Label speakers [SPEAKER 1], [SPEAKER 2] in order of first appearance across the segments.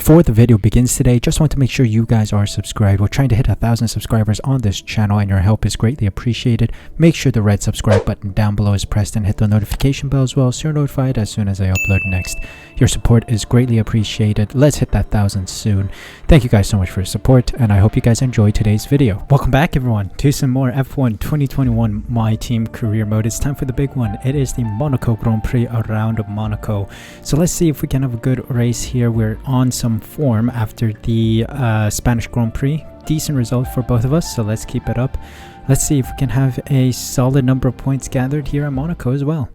[SPEAKER 1] Before the video begins today, just want to make sure you guys are subscribed. We're trying to hit 1,000 subscribers on this channel and your help is greatly appreciated. Make sure the red subscribe button down below is pressed and hit the notification bell as well so you're notified as soon as I upload next. Your support is greatly appreciated. Let's hit that 1,000 soon. Thank you guys so much for your support and I hope you guys enjoyed today's video. Welcome back everyone to some more F1 2021 My Team career mode. It's time for the big one. It is the Monaco Grand Prix around Monaco. So let's see if we can have a good race here. We're on some form after the Spanish Grand Prix. Decent result for both of us, so let's keep it up. Let's see if we can have a solid number of points gathered here at Monaco as well.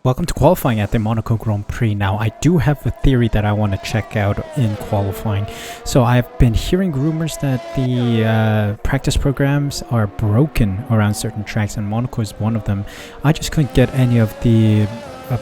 [SPEAKER 1] Welcome to qualifying at the Monaco Grand Prix. Now, I do have a theory that I want to check out in qualifying. So I've been hearing rumors that the practice programs are broken around certain tracks, and Monaco is one of them. I just couldn't get any of the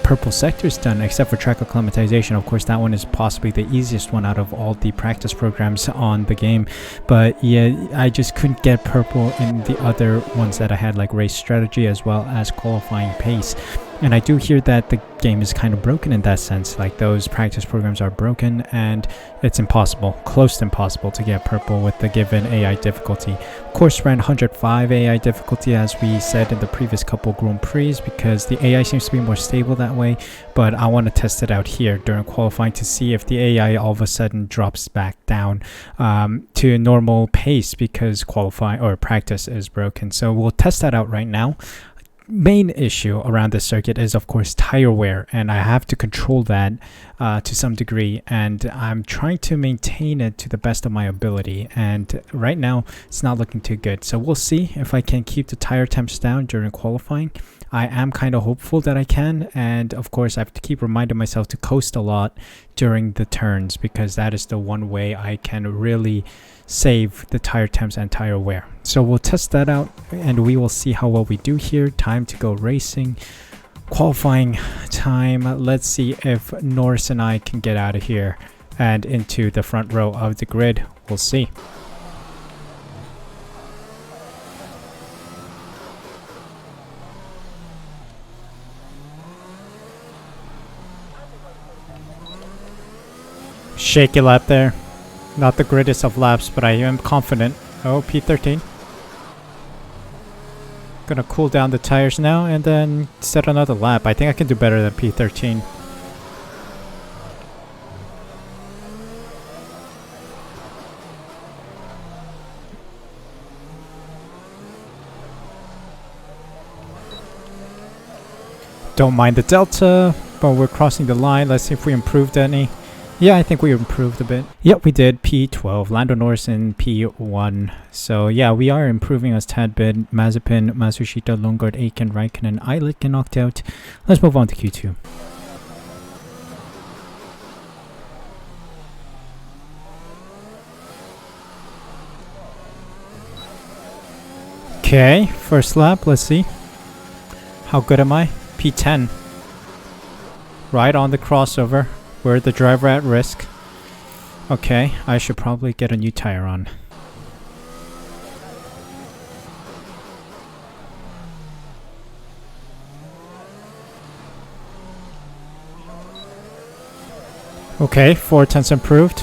[SPEAKER 1] purple sectors done except for track acclimatization. Of course, that one is possibly the easiest one out of all the practice programs on the game, but yeah, I just couldn't get purple in the other ones that I had, like race strategy as well as qualifying pace. And I do hear that the game is kind of broken in that sense, like those practice programs are broken and it's impossible, close to impossible to get purple with the given AI difficulty. Of course, ran 105 AI difficulty as we said in the previous couple Grand Prix because the AI seems to be more stable that way, but I want to test it out here during qualifying to see if the AI all of a sudden drops back down to normal pace because qualifying or practice is broken. So we'll test that out right now. Main issue around this circuit is of course tire wear, and I have to control that to some degree, and I'm trying to maintain it to the best of my ability, and right now it's not looking too good. So we'll see if I can keep the tire temps down during qualifying. I am kind of hopeful that I can, and of course I have to keep reminding myself to coast a lot during the turns because that is the one way I can really save the tire temps and tire wear. So we'll test that out and we will see how well we do here. Time to go racing. Qualifying time. Let's see if Norris and I can get out of here and into the front row of the grid. We'll see. Shaky lap there. Not the greatest of laps, but I am confident. Oh, P13. Gonna cool down the tires now and then set another lap. I think I can do better than P13. Don't mind the delta, but we're crossing the line. Let's see if we improved any. Yeah, I think we improved a bit. Yep, we did. P12. Lando Norris in P1. So yeah, we are improving us tad bit. Mazepin, Matsushita, Lundgaard, Aiken, Raikkonen, Eilick get knocked out. Let's move on to Q2. Okay, first lap. Let's see. How good am I? P10. Right on the crossover. We're the driver at risk. Okay, I should probably get a new tire on. Okay, 4/10 improved.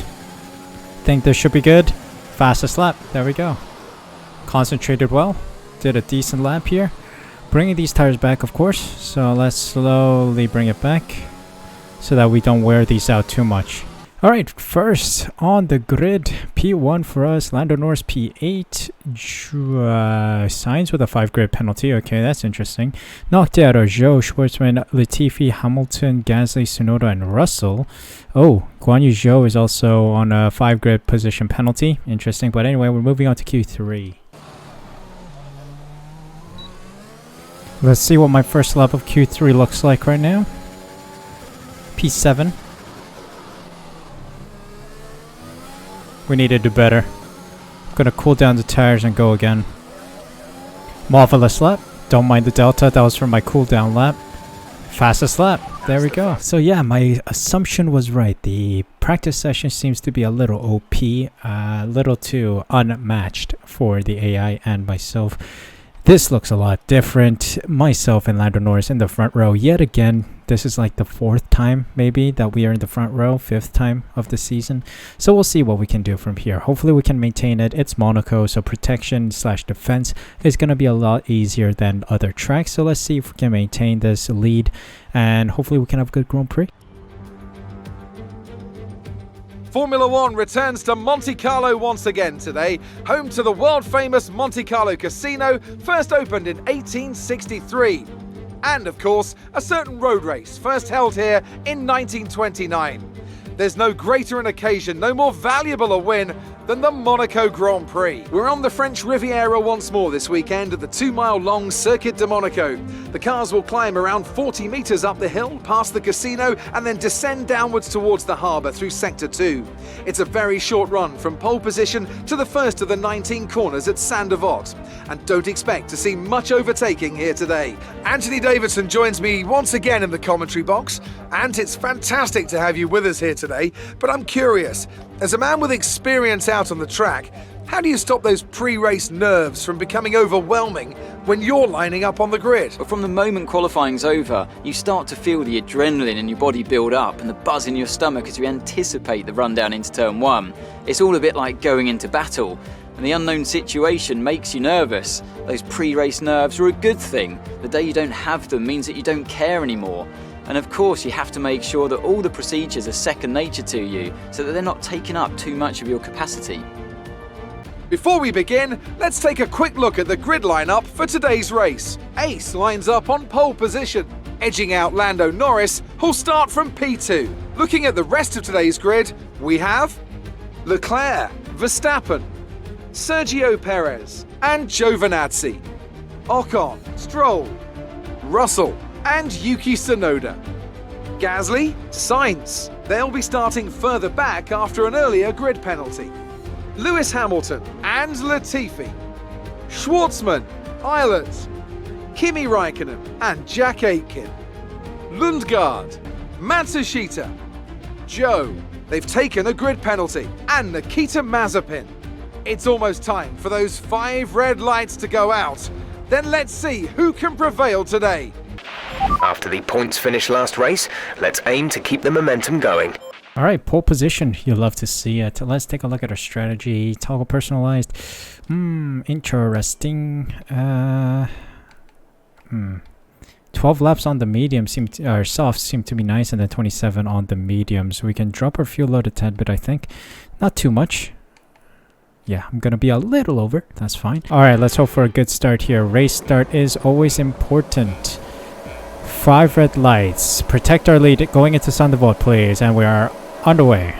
[SPEAKER 1] Think this should be good. Fastest lap. There we go. Concentrated well. Did a decent lap here. Bringing these tires back, of course. So let's slowly bring it back, so that we don't wear these out too much. Alright, first on the grid, P1 for us, Lando Norris P8, Sainz with a 5 grid penalty. Okay, that's interesting. Knocked out are Zhou, Schwartzman, Latifi, Hamilton, Gasly, Tsunoda, and Russell. Oh, Guan Yu Zhou is also on a 5 grid position penalty. Interesting, but anyway, we're moving on to Q3. Let's see what my first lap of Q3 looks like right now. P7. We need to do better. I'm gonna cool down the tires and go again. Marvelous lap. Don't mind the delta. That was from my cooldown lap. Fastest lap. There we go. So yeah, my assumption was right. The practice session seems to be a little OP, a little too unmatched for the AI and myself. This looks a lot different. Myself and Lando Norris in the front row yet again. This is like the 4th time maybe that we are in the front row, 5th time of the season. So we'll see what we can do from here. Hopefully we can maintain it. It's Monaco, so protection / defense is going to be a lot easier than other tracks. So let's see if we can maintain this lead and hopefully we can have a good Grand Prix.
[SPEAKER 2] Formula One returns to Monte Carlo once again today, home to the world-famous Monte Carlo Casino, first opened in 1863. And, of course, a certain road race, first held here in 1929. There's no greater an occasion, no more valuable a win than the Monaco Grand Prix. We're on the French Riviera once more this weekend at the 2-mile-long Circuit de Monaco. The cars will climb around 40 metres up the hill, past the casino, and then descend downwards towards the harbour through Sector 2. It's a very short run from pole position to the first of the 19 corners at Saint-Devote. And don't expect to see much overtaking here today. Anthony Davidson joins me once again in the commentary box. And it's fantastic to have you with us here today, but I'm curious, as a man with experience out on the track, how do you stop those pre-race nerves from becoming overwhelming when you're lining up on the grid?
[SPEAKER 3] But from the moment qualifying's over, you start to feel the adrenaline in your body build up and the buzz in your stomach as you anticipate the run down into turn 1. It's all a bit like going into battle, and the unknown situation makes you nervous. Those pre-race nerves are a good thing. The day you don't have them means that you don't care anymore. And of course you have to make sure that all the procedures are second nature to you so that they're not taking up too much of your capacity.
[SPEAKER 2] Before we begin, let's take a quick look at the grid lineup for today's race. Ace lines up on pole position, edging out Lando Norris, who'll start from P2. Looking at the rest of today's grid, we have Leclerc, Verstappen, Sergio Perez and Giovinazzi, Ocon, Stroll, Russell and Yuki Tsunoda. Gasly, Sainz. They'll be starting further back after an earlier grid penalty. Lewis Hamilton and Latifi. Schwartzman, Eilert, Kimi Raikkonen and Jack Aitken. Lundgaard, Matsushita, Joe. They've taken a grid penalty. And Nikita Mazepin. It's almost time for those 5 red lights to go out. Then let's see who can prevail today.
[SPEAKER 4] After the points finish last race, let's aim to keep the momentum going.
[SPEAKER 1] All right, pole position. You'll love to see it. Let's take a look at our strategy. Toggle personalized. Interesting. 12 laps on the medium or soft seem to be nice, and then 27 on the medium. So we can drop our fuel load a tad bit, I think. Not too much. Yeah, I'm gonna be a little over. That's fine. All right, let's hope for a good start here. Race start is always important. 5 red lights. Protect our lead going into Saint-Devote, please. And we are underway.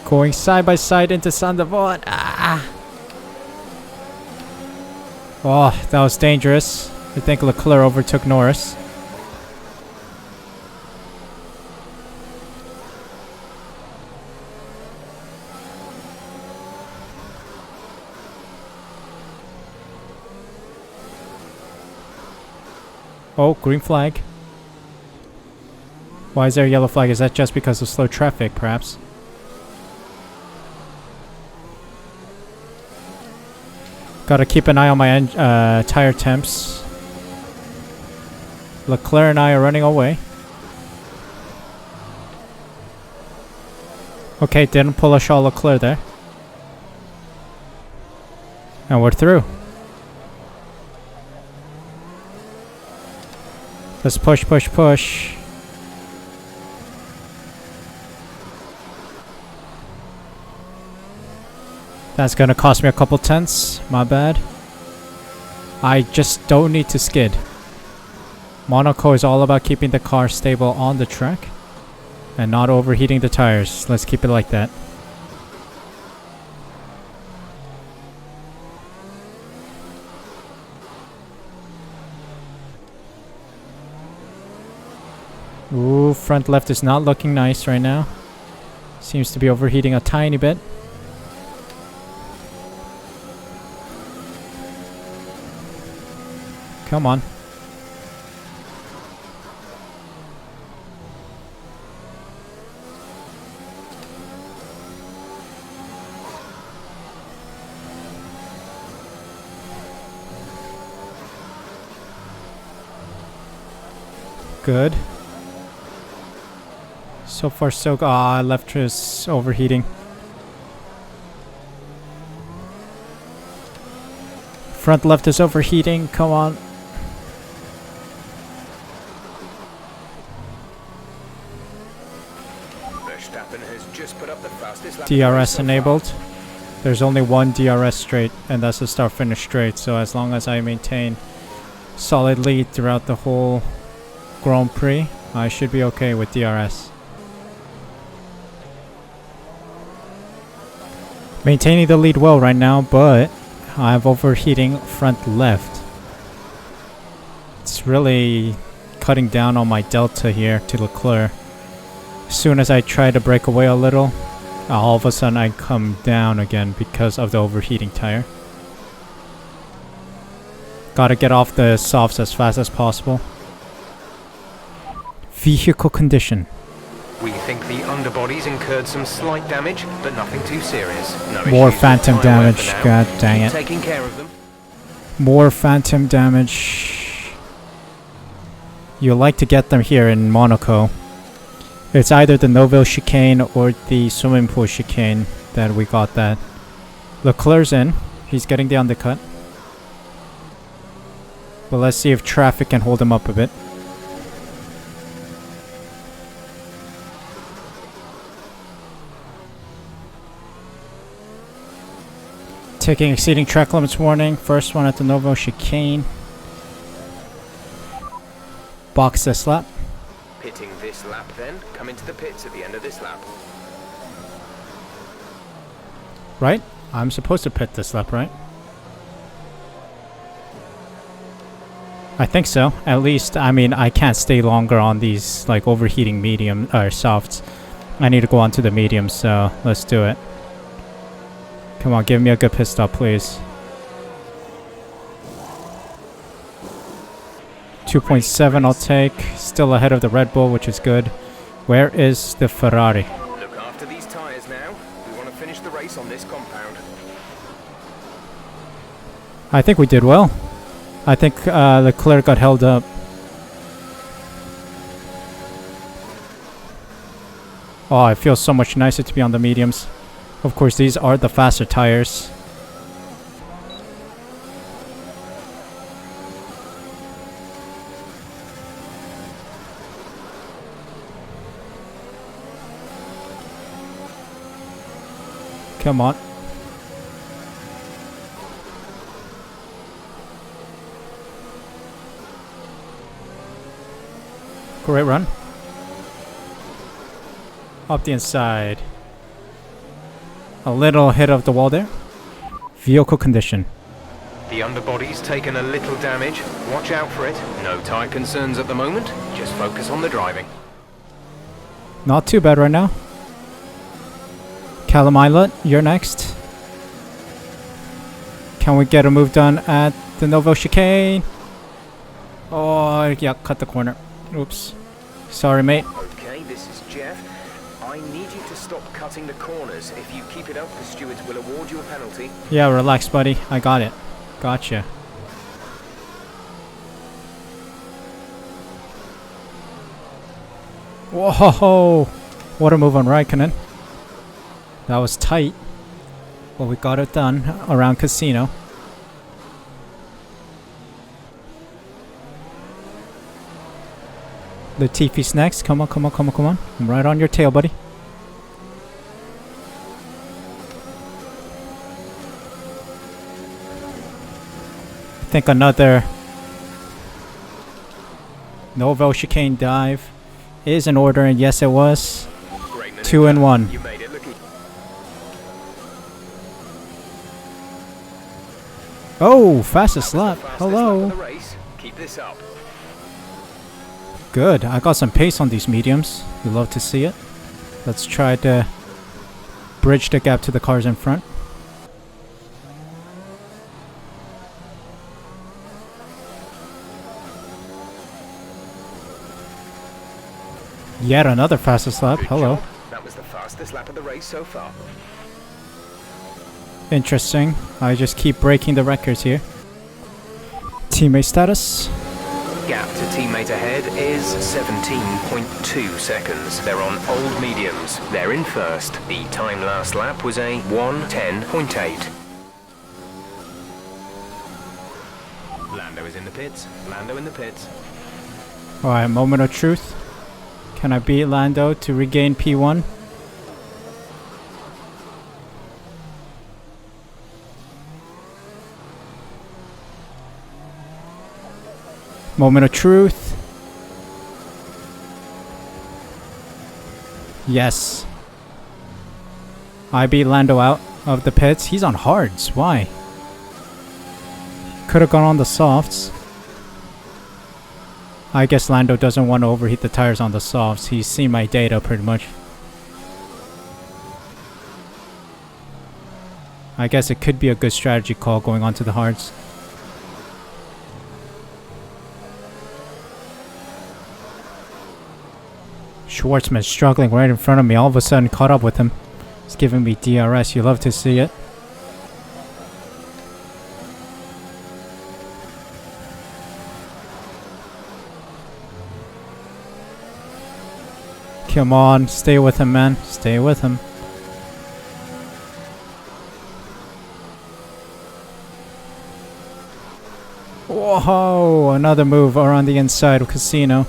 [SPEAKER 1] Going side by side into Saint-Devote. Oh, that was dangerous. I think Leclerc overtook Norris. Oh, green flag. Why is there a yellow flag? Is that just because of slow traffic, perhaps? Gotta keep an eye on my tire temps. Leclerc and I are running away. Okay, didn't pull a Charles Leclerc there. And we're through. Let's push, push, push. That's gonna cost me a couple tenths. My bad. I just don't need to skid. Monaco is all about keeping the car stable on the track and not overheating the tires. Let's keep it like that. Ooh, front left is not looking nice right now. Seems to be overheating a tiny bit. Come on. Good. So far so good. Ah, left is overheating. Front left is overheating. Come on.
[SPEAKER 4] Verstappen has just put up the fastest lap
[SPEAKER 1] DRS enabled. There's only one DRS straight, and that's a start finish straight. So as long as I maintain solid lead throughout the whole Grand Prix, I should be okay with DRS. Maintaining the lead well right now, but I have overheating front left. It's really cutting down on my delta here to Leclerc. As soon as I try to break away a little, all of a sudden I come down again because of the overheating tire. Gotta get off the softs as fast as possible. Vehicle condition.
[SPEAKER 4] We think the underbodies incurred some slight damage, but nothing too serious. No
[SPEAKER 1] More
[SPEAKER 4] issues with
[SPEAKER 1] phantom
[SPEAKER 4] tyre wear
[SPEAKER 1] damage.
[SPEAKER 4] for now.
[SPEAKER 1] God dang
[SPEAKER 4] Keep
[SPEAKER 1] it.
[SPEAKER 4] taking care of them.
[SPEAKER 1] More phantom damage. You like to get them here in Monaco. It's either the Nouvelle chicane or the swimming pool chicane that we got that. Leclerc's in. He's getting the undercut. But let's see if traffic can hold him up a bit. Taking exceeding track limits warning. First one at the Nouvelle chicane. Box this lap.
[SPEAKER 4] Pitting this lap then. Come into the pits at the end of this lap.
[SPEAKER 1] Right? I'm supposed to pit this lap, right? I think so. At least, I mean, I can't stay longer on these, like, overheating medium, or softs. I need to go on to the mediums, so let's do it. Come on, give me a good pit stop, please. 2.7 I'll take. Still ahead of the Red Bull, which is good. Where is the Ferrari?
[SPEAKER 4] Look after these tyres now. We want to finish the race on this compound.
[SPEAKER 1] I think we did well. I think Leclerc got held up. Oh, it feels so much nicer to be on the mediums. Of course, these are the faster tires. Come on. Great run. Up the inside. A little hit of the wall there. Vehicle condition.
[SPEAKER 4] The underbody's taken a little damage. Watch out for it. No tyre concerns at the moment. Just focus on the driving.
[SPEAKER 1] Not too bad right now. Callum Islet, you're next. Can we get a move done at the Nouvelle chicane? Oh, yeah, cut the corner. Oops. Sorry, mate.
[SPEAKER 4] Okay, this is Jeff. I need you to stop cutting the corners. If you keep it up, the stewards will award you a penalty.
[SPEAKER 1] Yeah, relax, buddy. I got it. Gotcha. Whoa! What a move on Raikkonen. That was tight. But we got it done around Casino. Latifi's next. Come on, come on, come on, come on. I'm right on your tail, buddy. I think another Nouvelle chicane dive is in order, and yes, it was. 2 and 1.
[SPEAKER 4] You made it looking.
[SPEAKER 1] Oh, fastest lap. Hello.
[SPEAKER 4] Lap of the race. Keep this up.
[SPEAKER 1] Good. I got some pace on these mediums. You love to see it. Let's try to bridge the gap to the cars in front. Yet another fastest lap.
[SPEAKER 4] Good
[SPEAKER 1] Hello.
[SPEAKER 4] job. That was the fastest lap of the race so far.
[SPEAKER 1] Interesting. I just keep breaking the records here. Teammate status.
[SPEAKER 4] Gap to teammate ahead is 17.2 seconds. They're on old mediums. They're in first. The time last lap was a 1:10.8. Lando is in the pits. Lando in the pits.
[SPEAKER 1] Alright, moment of truth. Can I beat Lando to regain P1? Moment of truth. Yes. I beat Lando out of the pits. He's on hards. Why? Could have gone on the softs. I guess Lando doesn't want to overheat the tires on the softs. He's seen my data pretty much. I guess it could be a good strategy call going on to the hards. Schwartzman's struggling right in front of me. All of a sudden caught up with him. He's giving me DRS. You love to see it. Come on, stay with him, man. Stay with him. Whoa, another move around the inside of Casino.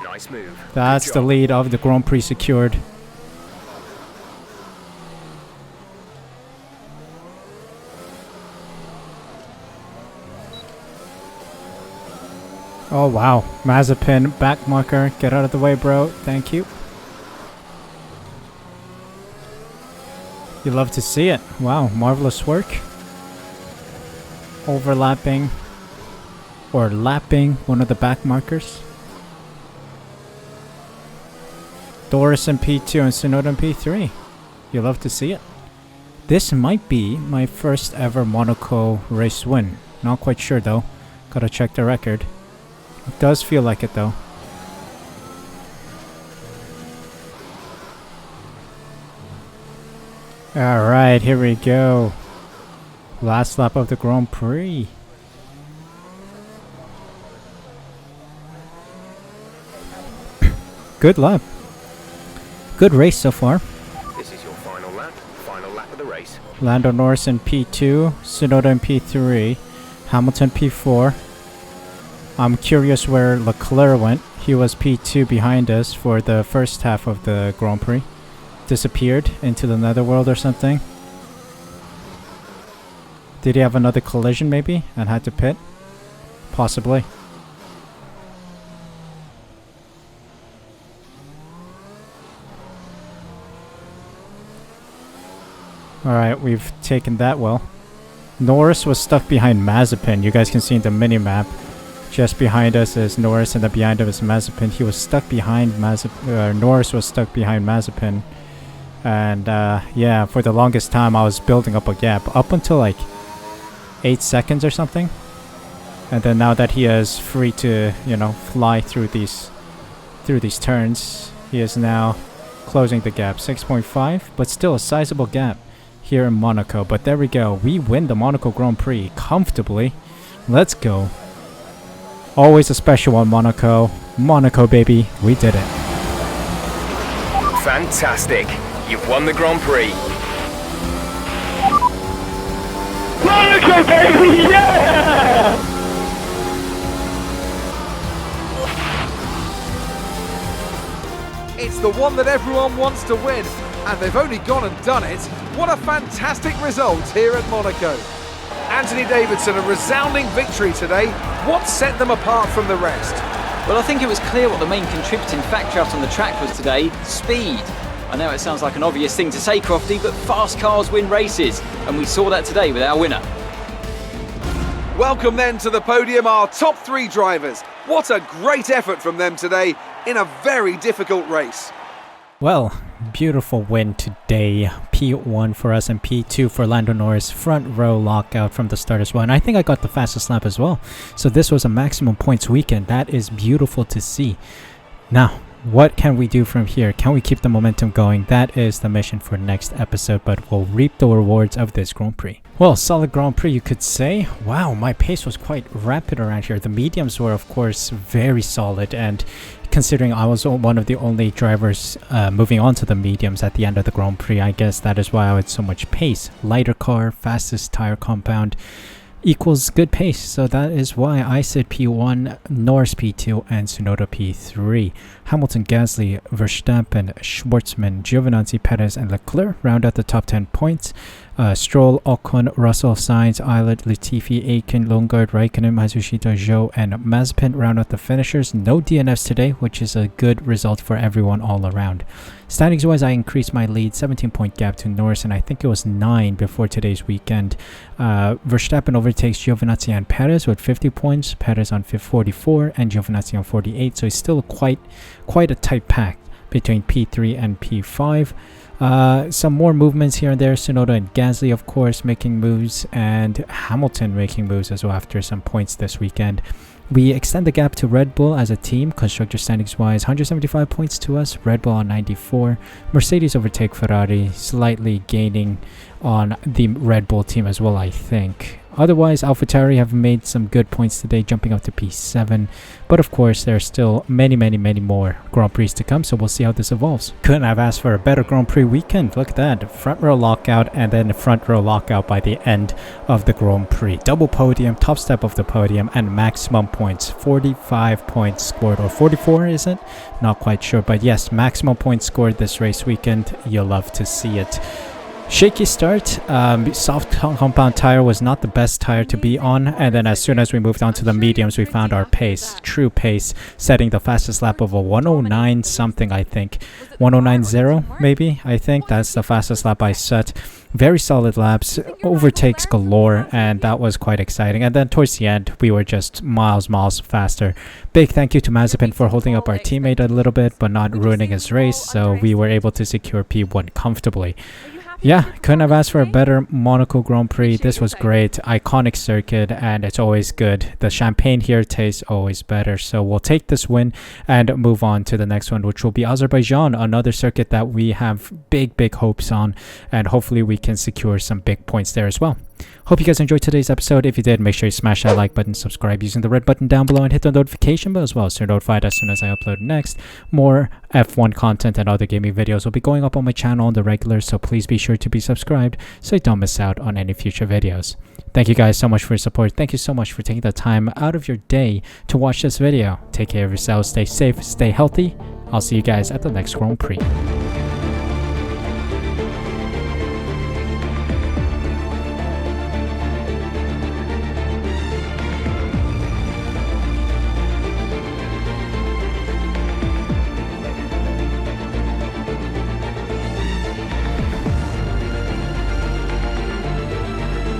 [SPEAKER 4] Nice move.
[SPEAKER 1] That's the lead of the Grand Prix secured. Oh wow, Mazepin back marker. Get out of the way, bro. Thank you. You love to see it. Wow, marvelous work. Overlapping or lapping one of the back markers. Doris in P2 and Tsunoda in P3. You love to see it. This might be my first ever Monaco race win. Not quite sure though. Gotta check the record. It does feel like it though. Alright, here we go. Last lap of the Grand Prix. Good lap. Good race so far.
[SPEAKER 4] This is your final lap. Final lap of the race.
[SPEAKER 1] Lando Norris in P2, Tsunoda in P3, Hamilton P4. I'm curious where Leclerc went. He was P2 behind us for the first half of the Grand Prix. Disappeared into the netherworld or something. Did he have another collision maybe and had to pit? Possibly. Alright, we've taken that well. Norris was stuck behind Mazepin. You guys can see in the mini-map. Just behind us is Norris and the behind of us is Mazepin. He was stuck behind Norris was stuck behind Mazepin. And yeah, for the longest time I was building up a gap. Up until like 8 seconds or something. And then now that he is free to, you know, fly through these turns, he is now closing the gap. 6.5, but still a sizable gap here in Monaco. But there we go. We win the Monaco Grand Prix comfortably. Let's go. Always a special one, Monaco. Monaco, baby. We did it.
[SPEAKER 4] Fantastic. You've won the Grand Prix.
[SPEAKER 5] Monaco, baby! Yeah!
[SPEAKER 2] It's the one that everyone wants to win, and they've only gone and done it. What a fantastic result here at Monaco. Anthony Davidson, a resounding victory today. What set them apart from the rest?
[SPEAKER 3] Well, I think it was clear what the main contributing factor out on the track was today: speed. I know it sounds like an obvious thing to say, Crofty, but fast cars win races, and we saw that today with our winner.
[SPEAKER 2] Welcome then to the podium, our top 3 drivers. What a great effort from them today in a very difficult race.
[SPEAKER 1] Well, beautiful win today. P1 for us and P2 for Lando Norris. Front row lockout from the start as well. And I think I got the fastest lap as well. So this was a maximum points weekend. That is beautiful to see. Now, What can we do from here? Can we keep the momentum going? That is the mission for next episode, but we'll reap the rewards of this Grand Prix. Well, solid Grand Prix, you could say. Wow, my pace was quite rapid around here. The mediums were, of course, very solid, and considering I was one of the only drivers moving on to the mediums at the end of the Grand Prix, I guess that is why I had so much pace. Lighter car, fastest tire compound equals good pace, so that is why I said P1, Norris P2, and Tsunoda P3. Hamilton, Gasly, Verstappen, Schwartzman, Giovinazzi, Perez, and Leclerc round out the top 10 points. Stroll, Ocon, Russell, Sainz, Eilert, Latifi, Aitken, Longard, Raikkonen, Matsushita, Zhou, and Mazepin round out the finishers. No DNFs today, which is a good result for everyone all around. Standings wise, I increased my lead 17-point gap to Norris, and I think it was 9 before today's weekend. Verstappen overtakes Giovinazzi and Perez with 50 points, Perez on 44 and Giovinazzi on 48, so it's still quite a tight pack between P3 and P5. Some more movements here and there. Tsunoda and Gasly, of course, making moves, and Hamilton making moves as well after some points this weekend. We extend the gap to Red Bull as a team, constructor standings wise, 175 points to us, Red Bull on 94. Mercedes overtake Ferrari, slightly gaining on the Red Bull team as well, I think. Otherwise, AlphaTauri have made some good points today, jumping up to P7. But of course, there are still many more Grand Prix to come, so we'll see how this evolves. Couldn't have asked for a better Grand Prix weekend. Look at that. Front row lockout and then front row lockout by the end of the Grand Prix. Double podium, top step of the podium, and maximum points. 45 points scored, or 44 is it? Not quite sure, but yes, maximum points scored this race weekend. You'll love to see it. Shaky start. Soft compound tire was not the best tire to be on, and then as soon as we moved on to the mediums, we found our pace, true pace, setting the fastest lap of a 109 something, I think. 109.0 maybe, I think that's the fastest lap I set. Very solid laps, overtakes galore, and that was quite exciting. And then towards the end, we were just miles faster. Big thank you to Mazepin for holding up our teammate a little bit, but not ruining his race, so we were able to secure P1 comfortably. Yeah, couldn't have asked for a better Monaco Grand Prix. This was great. Iconic circuit, and it's always good. The champagne here tastes always better. So we'll take this win and move on to the next one, which will be Azerbaijan, another circuit that we have big hopes on, and hopefully we can secure some big points there as well. Hope you guys enjoyed today's episode. If you did, make sure you smash that like button, subscribe using the red button down below, and hit the notification bell as well, so you're notified as soon as I upload next. More F1 content and other gaming videos will be going up on my channel on the regular, so please be sure to be subscribed so you don't miss out on any future videos. Thank you guys so much for your support. Thank you so much for taking the time out of your day to watch this video. Take care of yourselves, stay safe, stay healthy. I'll see you guys at the next Grand Prix.